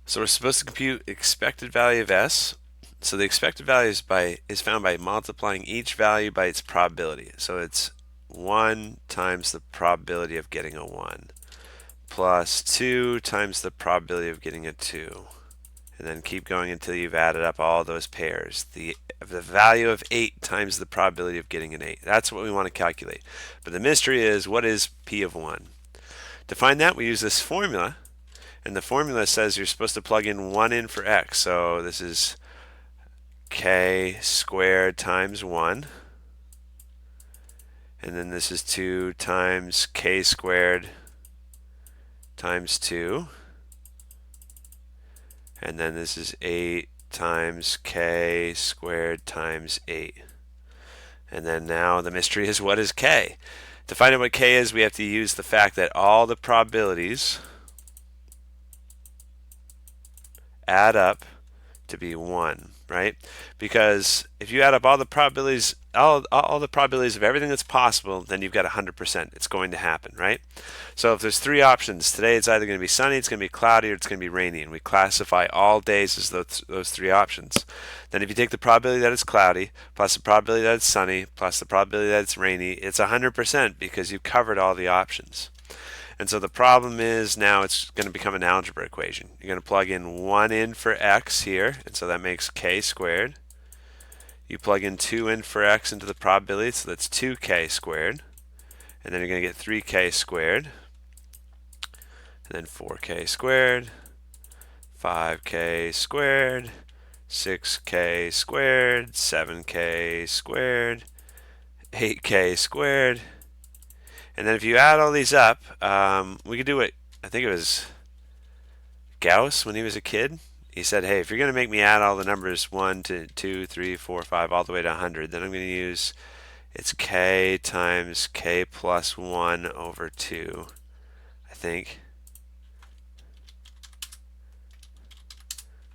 So we're supposed to compute expected value of S. So the expected value is found by multiplying each value by its probability. So it's 1 times the probability of getting a 1 plus 2 times the probability of getting a 2. And then keep going until you've added up all those pairs. The value of 8 times the probability of getting an 8. That's what we want to calculate. But the mystery is, what is P of 1? To find that, we use this formula. And the formula says you're supposed to plug in 1 in for x. So this is k squared times 1. And then this is 2 times k squared times 2. And then this is 8 times k squared times 8. And then now the mystery is, what is k? To find out what k is, we have to use the fact that all the probabilities add up to be 1, right? Because if you add up all the probabilities, all the probabilities of everything that's possible, then you've got 100%. It's going to happen, right? So if there's 3 options, today it's either going to be sunny, it's going to be cloudy, or it's going to be rainy, and we classify all days as those 3 options. Then if you take the probability that it's cloudy, plus the probability that it's sunny, plus the probability that it's rainy, it's 100% because you've covered all the options. And so the problem is, now it's going to become an algebra equation. You're going to plug in 1 in for x here, and so that makes k squared. You plug in 2 in for x into the probability, so that's 2k squared. And then you're going to get 3k squared. And then 4k squared, 5k squared, 6k squared, 7k squared, 8k squared. And then if you add all these up, we could do it. I think it was Gauss when he was a kid. He said, hey, if you're going to make me add all the numbers 1 to 2, 3, 4, 5, all the way to 100, then I'm going to use, it's k times k plus 1 over 2, I think.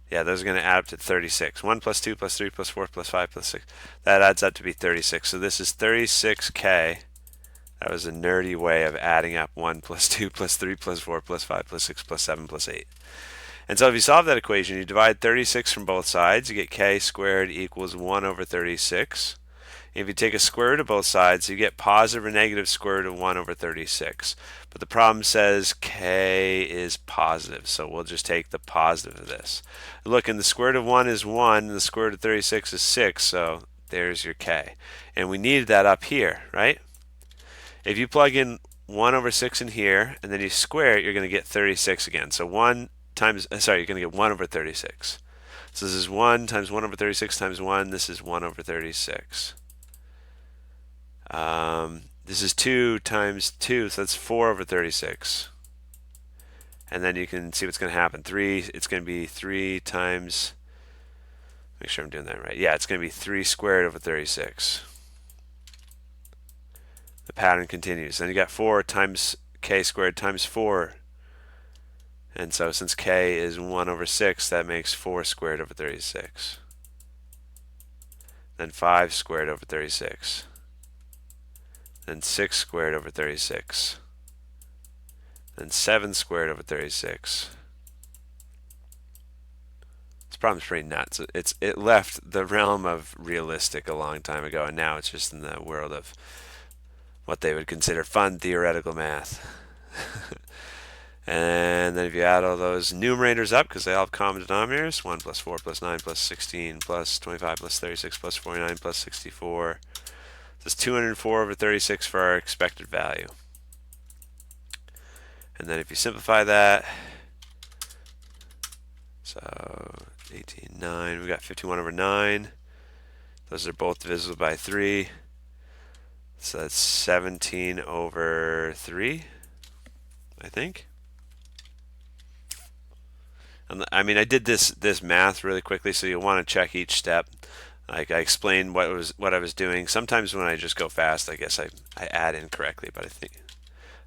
Yeah, those are going to add up to 36. 1 plus 2 plus 3 plus 4 plus 5 plus 6. That adds up to be 36. So this is 36k. That was a nerdy way of adding up 1 plus 2 plus 3 plus 4 plus 5 plus 6 plus 7 plus 8. And so if you solve that equation, you divide 36 from both sides, you get k squared equals 1 over 36. If you take a square root of both sides, you get positive or negative square root of 1 over 36. But the problem says k is positive, so we'll just take the positive of this. Look, and the square root of 1 is 1, and the square root of 36 is 6, so there's your k. And we needed that up here, right? If you plug in 1 over 6 in here, and then you square it, you're going to get 36 again. So 1 times, you're going to get 1 over 36. So this is 1 times 1 over 36 times 1. This is 1 over 36. This is 2 times 2, so that's 4 over 36. And then you can see what's going to happen. It's going to be 3 times, make sure I'm doing that right. Yeah, it's going to be 3 squared over 36. The pattern continues. Then you got 4 times k squared times 4. And so since k is 1 over 6, that makes 4 squared over 36. Then 5 squared over 36. Then 6 squared over 36. Then 7 squared over 36. This problem's pretty nuts. It left the realm of realistic a long time ago, and now it's just in the world of what they would consider fun theoretical math. And then if you add all those numerators up, because they all have common denominators, 1 plus 4 plus 9 plus 16 plus 25 plus 36 plus 49 plus 64. This is 204 over 36 for our expected value. And then if you simplify that, so 18, 9, we got 51 over 9. Those are both divisible by 3. So that's 17 over 3, I think. And I mean, I did this math really quickly, so you'll want to check each step. Like, I explained what I was doing. Sometimes when I just go fast, I guess I add incorrectly, but I think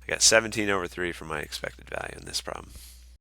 I got 17 over 3 for my expected value in this problem.